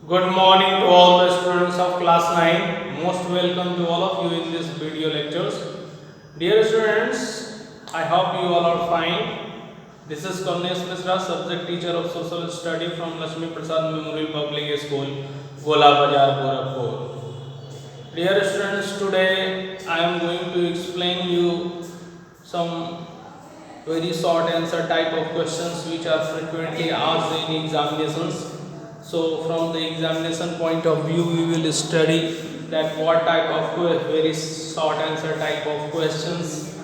Good morning to all the students of class 9. Most welcome to all of you in this video lectures. Dear students, I hope you all are fine. This is Kamlesh Misra, subject teacher of social study from Lakshmi Prasad Memorial Public School, Gola Bazar, Gorakhpur. Dear students, today I am going to explain you some very short answer type of questions which are frequently asked in examinations. So from the examination point of view, we will study that what type of very short answer type of questions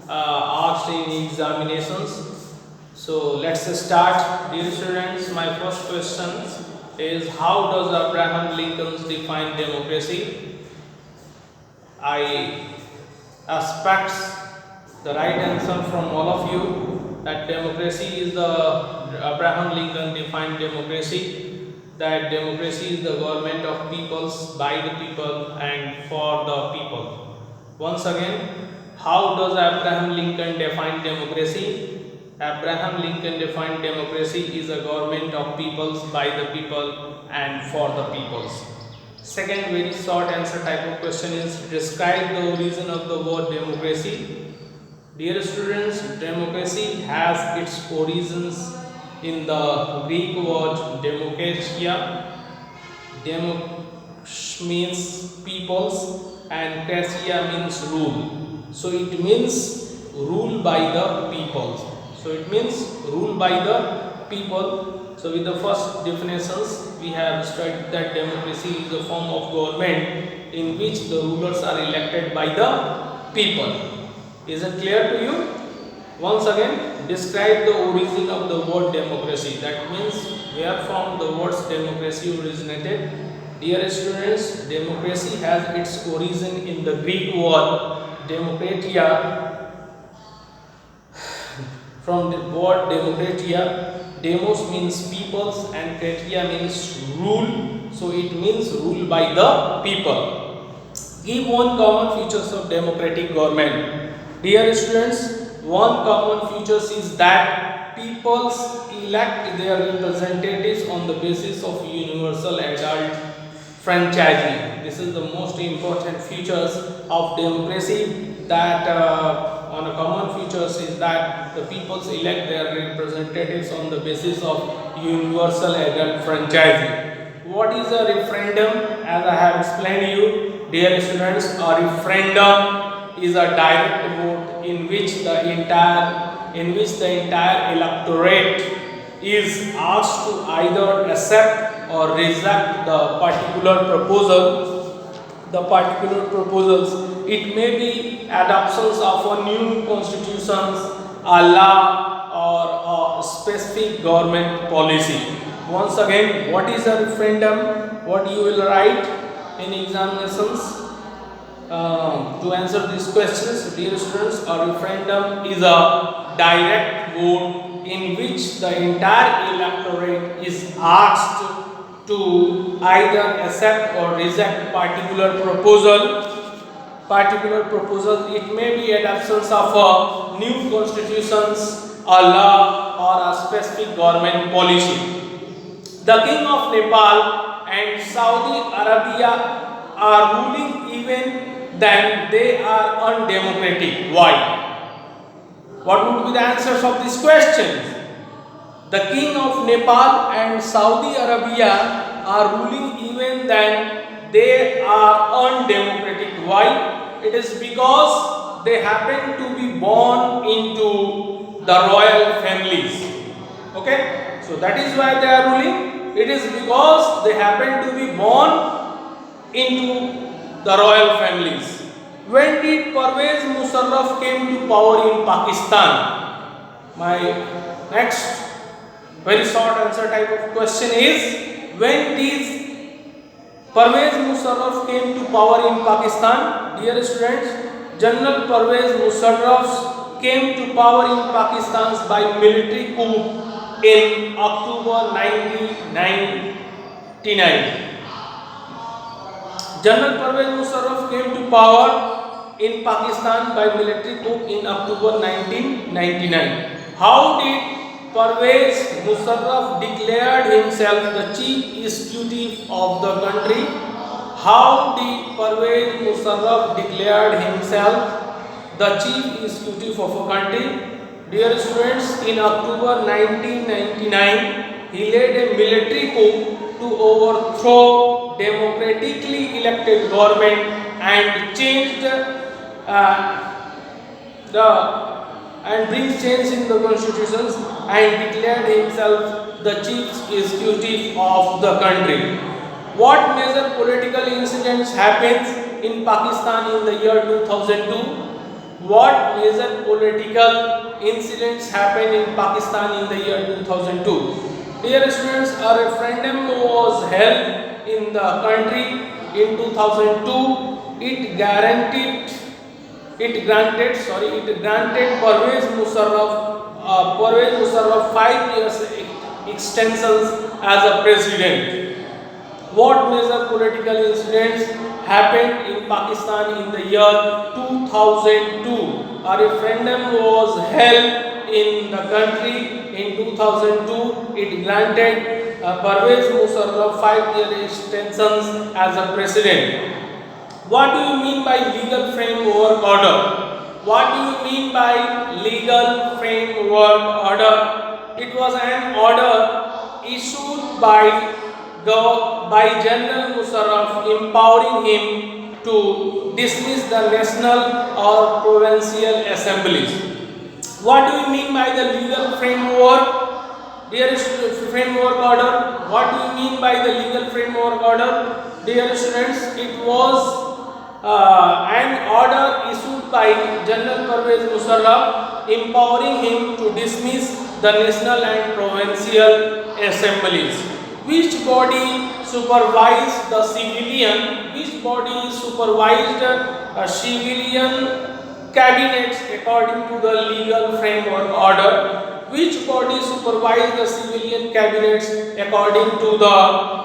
asked in examinations. So let's start, dear students. My first question is, how does Abraham Lincoln define democracy? I expect the right answer from all of you that democracy is the Abraham Lincoln defined democracy, that democracy is the government of peoples, by the people and for the people. Once again, how does Abraham Lincoln define democracy? Abraham Lincoln defined democracy is a government of peoples, by the people and for the peoples. Second very short answer type of question is, describe the origin of the word democracy. Dear students, democracy has its origins in the Greek word demokratia. Demo means peoples and kratia means rule. So it means rule by the people. So it means rule by the people. So with the first definitions, we have studied that democracy is a form of government in which the rulers are elected by the people. Is it clear to you? Once again, describe the origin of the word democracy. That means where from the words democracy originated. Dear students, democracy has its origin in the Greek word demokratia. From the word demokratia, demos means peoples and kratia means rule. So it means rule by the people. Give one common features of democratic government. Dear students, one common feature is that peoples elect their representatives on the basis of universal adult franchising. This is the most important features of democracy, that on a common features is that the peoples elect their representatives on the basis of universal adult franchising. What is a referendum? As I have explained you, dear students, a referendum is a direct vote in which the entire electorate is asked to either accept or reject the particular proposal. The particular proposals, it may be adoptions of a new constitutions, a law, or a specific government policy. Once again, what is a referendum? What you will write in examinations? To answer these questions, dear students, a referendum is a direct vote in which the entire electorate is asked to either accept or reject particular proposal. It may be adoptions of a new constitutions, a law, or a specific government policy. The king of Nepal and Saudi Arabia are ruling even then they are undemocratic. Why? What would be the answers of these questions? The king of Nepal and Saudi Arabia are ruling even then they are undemocratic. Why? It is because they happen to be born into the royal families. Okay? So that is why they are ruling. It is because they happen to be born into the royal families. When did Pervez Musharraf came to power in Pakistan? My next very short answer type of question is, when did Pervez Musharraf came to power in Pakistan? Dear students, General Pervez Musharraf came to power in Pakistan by military coup in October 1999. General Pervez Musharraf came to power in Pakistan by military coup in October 1999. How did Pervez Musharraf declared himself the chief executive of the country? How did Pervez Musharraf declared himself the chief executive of a country? Dear students, in October 1999, he led a military coup to overthrow democratically elected government and changed the and brings change in the constitutions and declared himself the chief executive of the country. What major political incidents happened in Pakistan in the year 2002? What major political incidents happened in Pakistan in the year 2002? Dear students, a referendum was held in the country in 2002. It granted Pervez Musharraf 5 years extensions as a president. What major political incidents happened in Pakistan in the year 2002? A referendum was held in the country in 2002. It granted Pervez Musharraf 5-year extensions as a president. What do you mean by legal framework order? What do you mean by legal framework order? It was an order issued by General Musharraf empowering him to dismiss the national or provincial assemblies. What do you mean by the legal framework? Dear framework order. What do you mean by the legal framework order? Dear students, it was an order issued by General Pervez Musharraf empowering him to dismiss the national and provincial assemblies. Which body supervised the civilian? Which body supervised civilian cabinets according to the legal framework order? Which body supervised the civilian cabinets according to the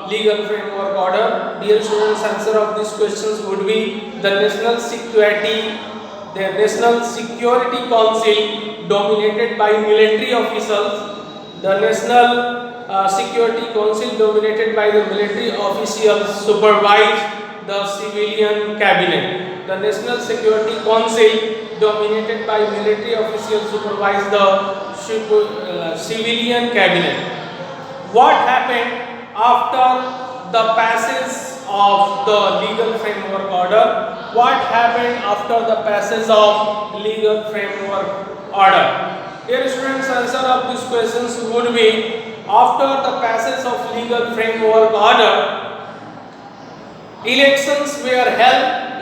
legal framework order? Dear students, answer of these questions would be the National Security Council dominated by military officials. The National Security Council dominated by the military officials supervised the civilian cabinet. The National Security Council dominated by military officials supervised the civilian cabinet. What happened after the passage of the legal framework order? What happened after the passage of legal framework order? Dear students, answer of these questions would be after the passage of legal framework order, elections were held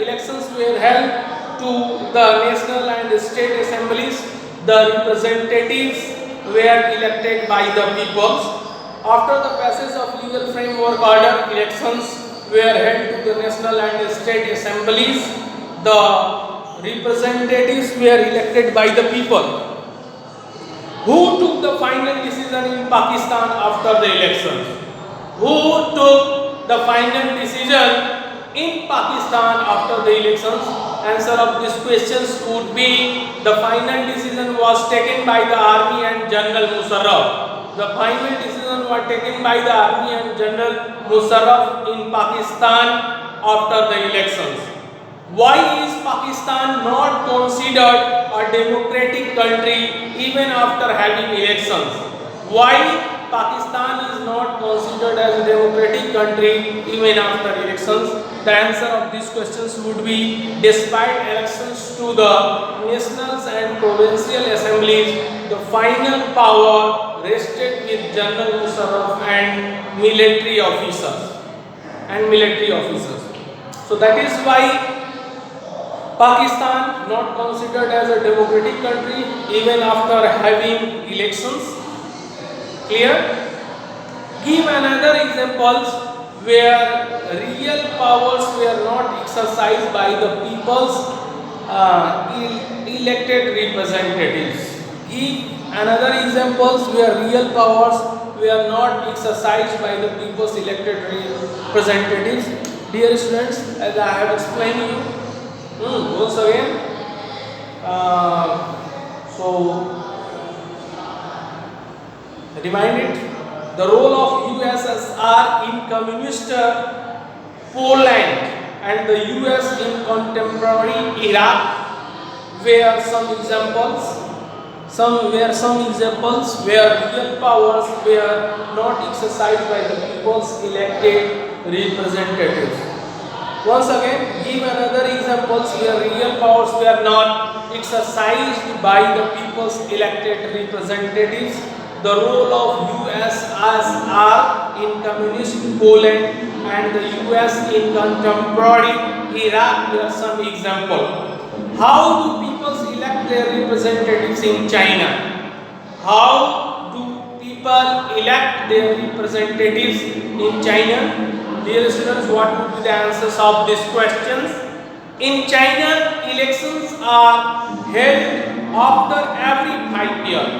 to the national and state assemblies. The representatives were elected by the people. After the passage of legal framework order, elections were held to the national and state assemblies. The representatives were elected by the people. Who took the final decision in Pakistan after the elections? Who took the final decision in Pakistan after the elections? Answer of these questions would be the final decision was taken by the army and General Musharraf. The final decision was taken by the army and General Musharraf in Pakistan after the elections. Why is Pakistan not considered a democratic country even after having elections? Why Pakistan is not considered as a democratic country even after elections? The answer of these questions would be despite elections to the national and provincial assemblies, the final power rested with General Musharraf and military officers. So that is why Pakistan not considered as a democratic country even after having elections. Clear? Give another examples where real powers were not exercised by the people's elected representatives. Give another examples where real powers were not exercised by the people's elected representatives. Dear students, as I have explained you, once again, so Remind it. The role of USSR in communist Poland and the US in contemporary Iraq were some examples. Some examples where real powers were not exercised by the people's elected representatives. Once again, give another examples where real powers were not exercised by the people's elected representatives. The role of USSR in communist Poland and the US in contemporary Iraq were some example. How do people elect their representatives in China? How do people elect their representatives in China? Dear students, what would be the answers of these questions? In China, elections are held after every 5 years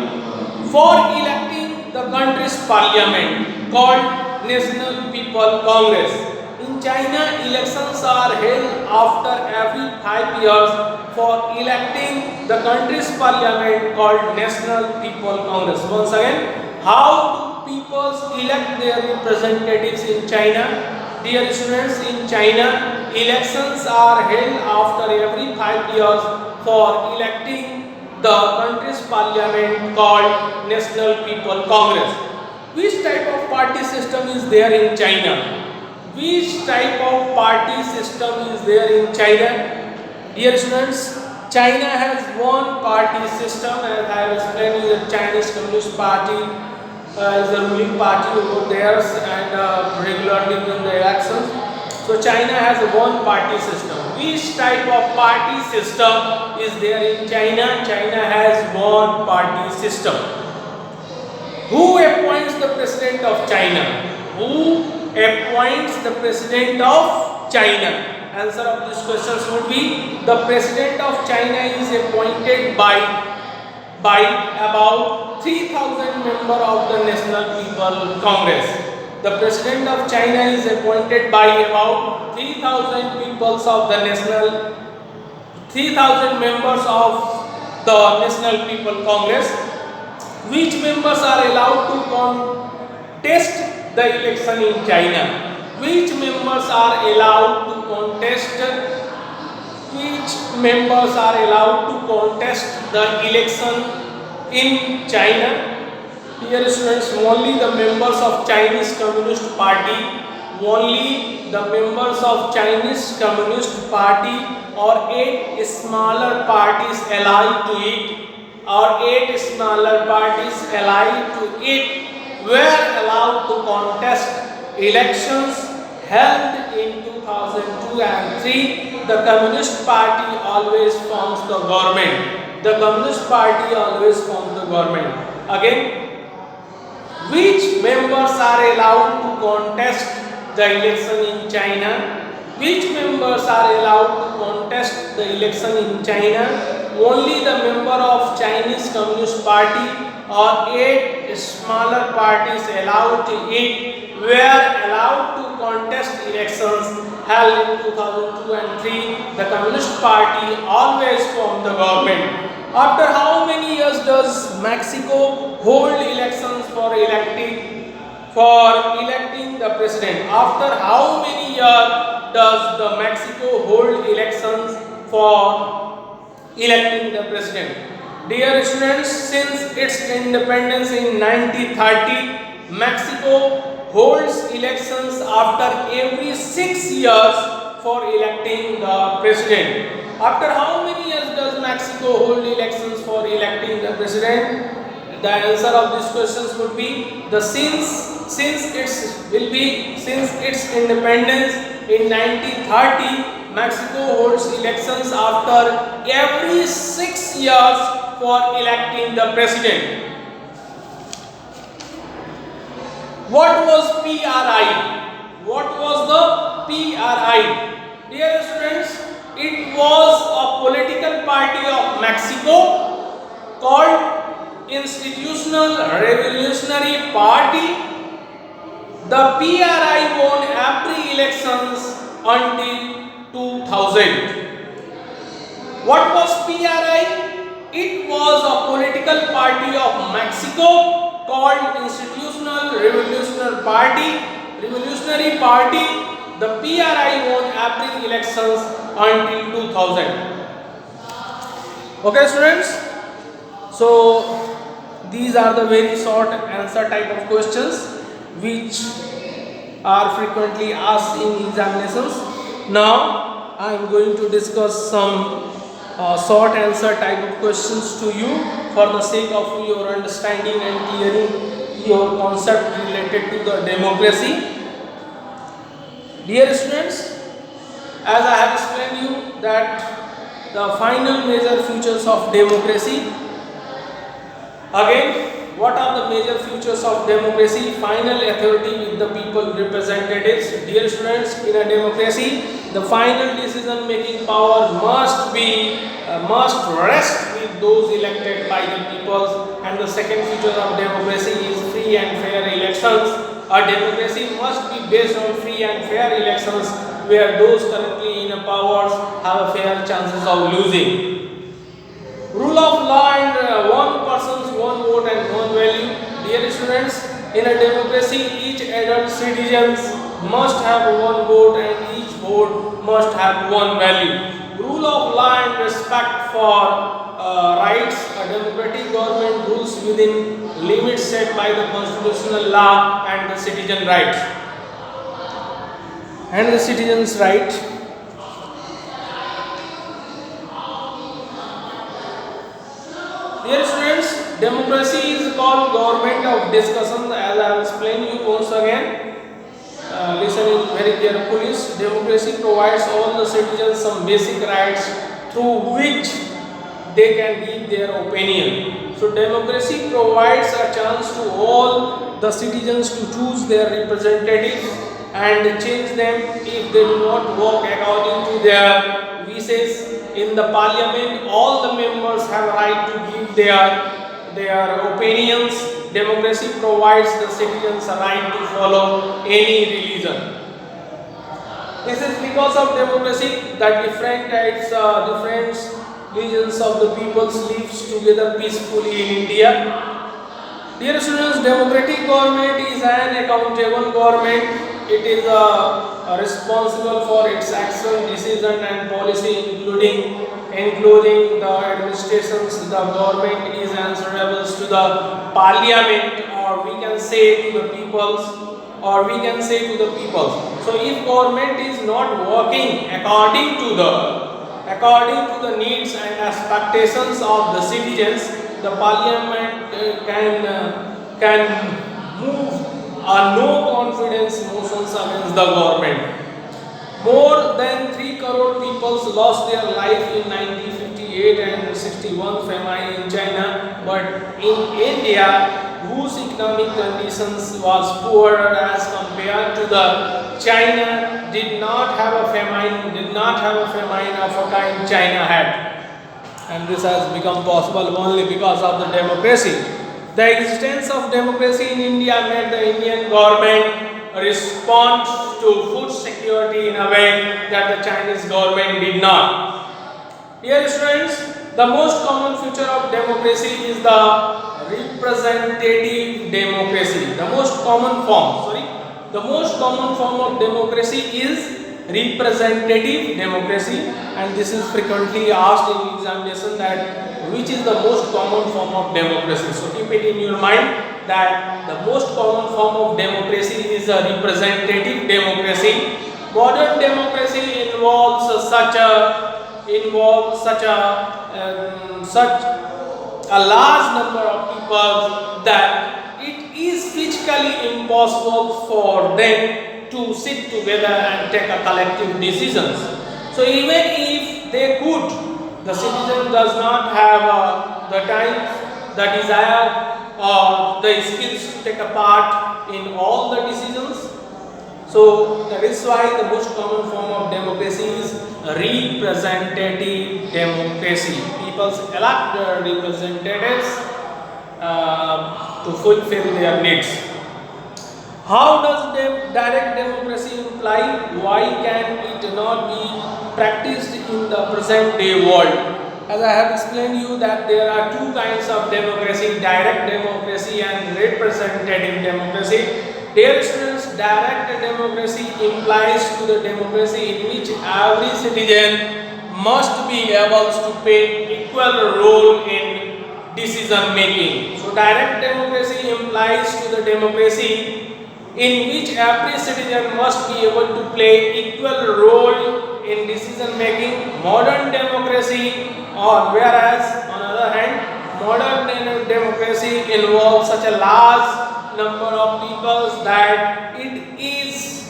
for electing the country's parliament called National People Congress. In China, elections are held after every 5 years for electing the country's parliament called National People Congress. Once again, how do people elect their representatives in China? Dear students, in China, elections are held after every 5 years for electing the country's parliament called National People Congress. Which type of party system is there in China? Which type of party system is there in China? Dear students, China has one party system, as I have explained you. The Chinese Communist Party is the ruling party over there and regularly win the elections. So China has one party system. Which type of party system is there in China? China has one party system. Who appoints the president of China? Who appoints the president of China? Answer of these questions would be the president of China is appointed by about 3,000 members of the National People Congress. The president of China is appointed by about 3,000 peoples of the 3,000 members of the National People Congress. Which members are allowed to contest the election in China? Which members are allowed to contest? Which members are allowed to contest the election in China? Dear students, only the members of Chinese Communist Party, only the members of Chinese Communist Party or 8 smaller parties allied to it, or 8 smaller parties allied to it were allowed to contest elections held in 2002 and 3. The Communist Party always forms the government. The Communist Party always forms the government. Again, which members are allowed to contest the election in China? Which members are allowed to contest the election in China? Only the member of Chinese Communist Party or 8 smaller parties allowed to it were allowed to contest elections held in 2002 and 3. The Communist Party always formed the government. After how many years does Mexico hold elections for electing the president? After how many years does the Mexico hold elections for electing the president? Dear students, since its independence in 1930, Mexico holds elections after every 6 years for electing the president. After how many years does Mexico hold elections for electing the president? The answer of these questions would be the since its independence in 1930, Mexico holds elections after every 6 years for electing the president. What was PRI? What was the PRI? Dear students, it was a political party of Mexico called Institutional Revolutionary Party. The PRI won every elections until 2000. What was PRI? It was a political party of Mexico called Institutional Revolutionary Party. The PRI won every elections until 2000. Okay, students. So these are the very short answer type of questions which are frequently asked in examinations. Now I am going to discuss some short answer type of questions to you for the sake of your understanding and clearing your concept related to the democracy. Dear students, as I have explained you that the final major features of democracy. Again, what are the major features of democracy? Final authority with the people representatives. Dear students, in a democracy, the final decision making power must rest with those elected by the people. And the second feature of democracy is free and fair elections. A democracy must be based on free and fair elections where those currently in power have a fair chances of losing. Rule of law and one person's one vote and one value. Dear students, in a democracy, each adult citizens must have one vote and each vote must have one value. Rule of law and respect for rights. A democratic government rules within limits set by the constitutional law and the citizen rights. And the citizen's right. Dear students, democracy is called government of discussion, as I have explained you once again. Listen very carefully. Democracy provides all the citizens some basic rights through which they can give their opinion. So democracy provides a chance to all the citizens to choose their representatives and change them if they do not work according to their wishes. In the parliament, all the members have a right to give their opinions. Democracy provides the citizens a right to follow any religion. This is because of democracy that different regions of the peoples lives together peacefully in India. Dear students, democratic government is an accountable government. It is responsible for its action, decision and policy including the administrations. The government is answerable to the parliament, or we can say to the peoples, So if government is not working according to the needs and expectations of the citizens, the parliament can move no confidence motions against the government. More than 3 crore people lost their life in 1958 and 61 famine in China, but in India, whose economic conditions was poorer as compared to the China, did not have a famine of a kind China had. And this has become possible only because of the democracy. The existence of democracy in India made the Indian government respond to food security in a way that the Chinese government did not. Dear students, the most common feature of democracy is the representative democracy. The most common form of democracy is representative democracy, and this is frequently asked in examination that which is the most common form of democracy. So keep it in your mind that the most common form of democracy is a representative democracy. Modern democracy involves such a large number of people that it is physically impossible for them to sit together and take a collective decisions. So even if they could, the citizen does not have the time, the desire, or the skills to take a part in all the decisions. So that is why the most common form of democracy is representative democracy. People elect their representatives to fulfill their needs. How does direct democracy imply? Why can it not be practiced in the present day world? As I have explained you that there are two kinds of democracy, direct democracy and representative democracy. Dear students, direct democracy implies to the democracy in which every citizen must be able to play equal role in decision making. So direct democracy implies to the democracy in which every citizen must be able to play equal role in decision making. Modern democracy, or whereas on the other hand, modern democracy involves such a large number of people that it is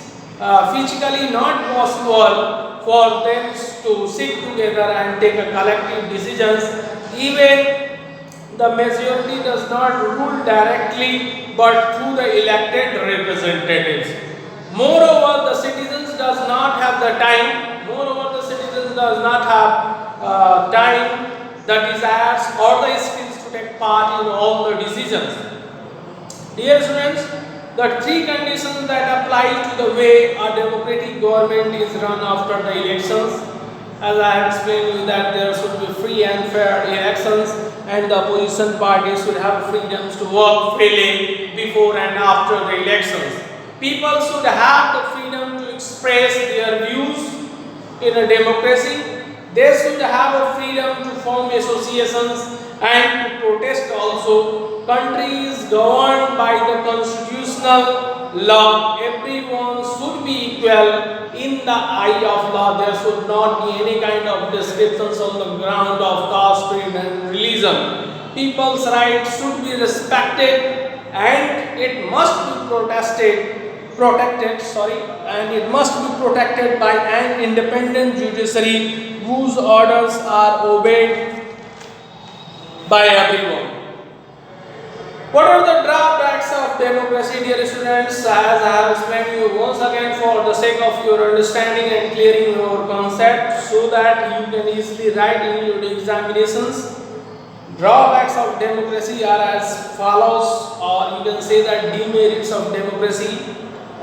physically not possible for them to sit together and take a collective decisions. Even the majority does not rule directly but through the elected representatives. Moreover, the citizens does not have the time. Moreover, the citizens does not have time, the desires or the skills to take part in all the decisions. Dear students, the three conditions that apply to the way a democratic government is run after the elections. As I have explained you that there should be free and fair elections and the opposition parties should have freedoms to work freely before and after the elections. People should have the freedom to express their views in a democracy. They should have a freedom to form associations and to protest also. Country is governed by the constitutional law. Everyone should be equal in the eye of law. There should not be any kind of descriptions on the ground of caste, creed and religion. People's rights should be respected and it must be protected by an independent judiciary whose orders are obeyed by everyone. What are the drawbacks of democracy, dear students? As I have explained you once again for the sake of your understanding and clearing your concept so that you can easily write in your examinations. Drawbacks of democracy are as follows, or you can say that demerits of democracy,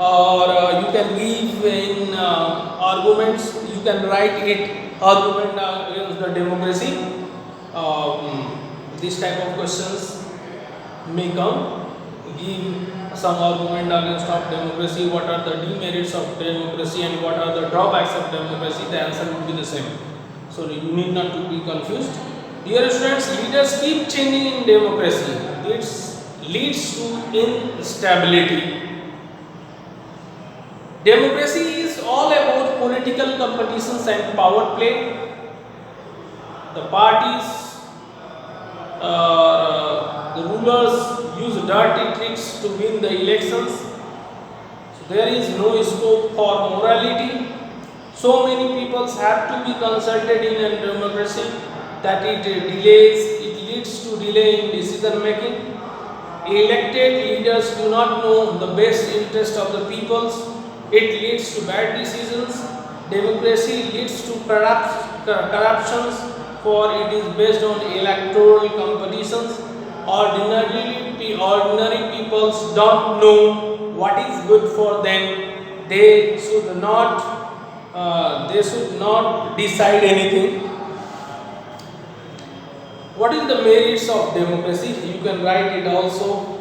or you can give in arguments, you can write it argument against the democracy. This type of questions may come. Give some argument against of democracy, what are the demerits of democracy and what are the drawbacks of democracy. The answer would be the same, so you need not to be confused. Dear students, leaders keep changing in democracy. This leads to instability. Democracy is all about political competitions and power play. The parties, the rulers use dirty tricks to win the elections. So there is no scope for morality. So many people have to be consulted in a democracy that it leads to delay in decision making. Elected leaders do not know the best interest of the peoples. It leads to bad decisions. Democracy leads to corruptions, for it is based on electoral competitions. Ordinary people don't know what is good for them. They should not decide anything. What is the merits of democracy? You can write it also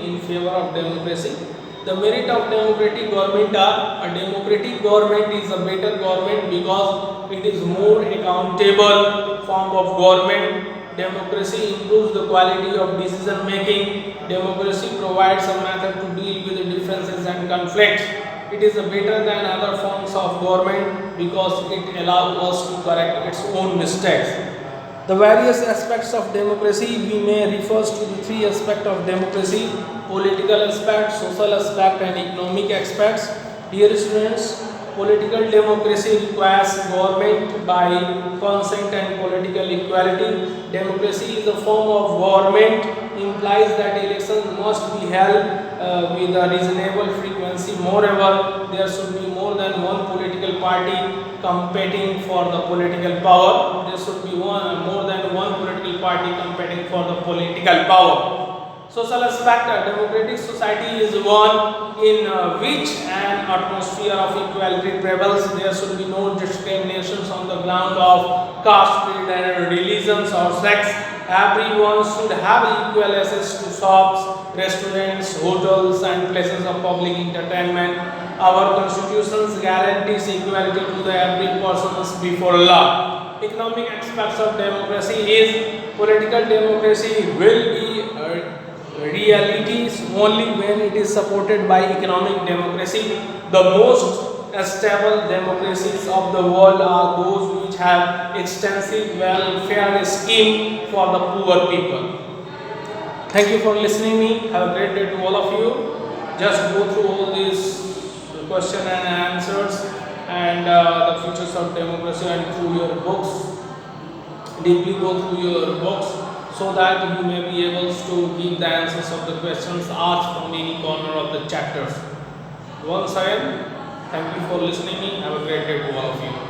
in favor of democracy. The merit of democratic government are: a democratic government is a better government because it is more accountable form of government. Democracy improves the quality of decision making. Democracy provides a method to deal with the differences and conflicts. It is better than other forms of government because it allows us to correct its own mistakes. The various aspects of democracy we may refer to the three aspects of democracy: political aspect, social aspect and economic aspects. Dear students, political democracy requires government by consent and political equality. Democracy is a form of government, implies that elections must be held with a reasonable frequency. Moreover, there should be more than one political party competing for the political power. There should be more than one political party competing for the political power. Social aspect, a democratic society is one in which an atmosphere of equality prevails. There should be no discriminations on the ground of caste, creed, and religions or sex. Everyone should have equal access to shops, restaurants, hotels, and places of public entertainment. Our constitutions guarantees equality to the every persons before law. Economic aspects of democracy is political democracy will be realities only when it is supported by economic democracy. The most stable democracies of the world are those which have extensive welfare scheme for the poor people. Thank you for listening me. Have a great day to all of you. Just go through all these question and answers and the futures of democracy and through your books. Deeply go through your books so that you may be able to give the answers of the questions asked from any corner of the chapters. Once again, thank you for listening me. Have a great day to all of you.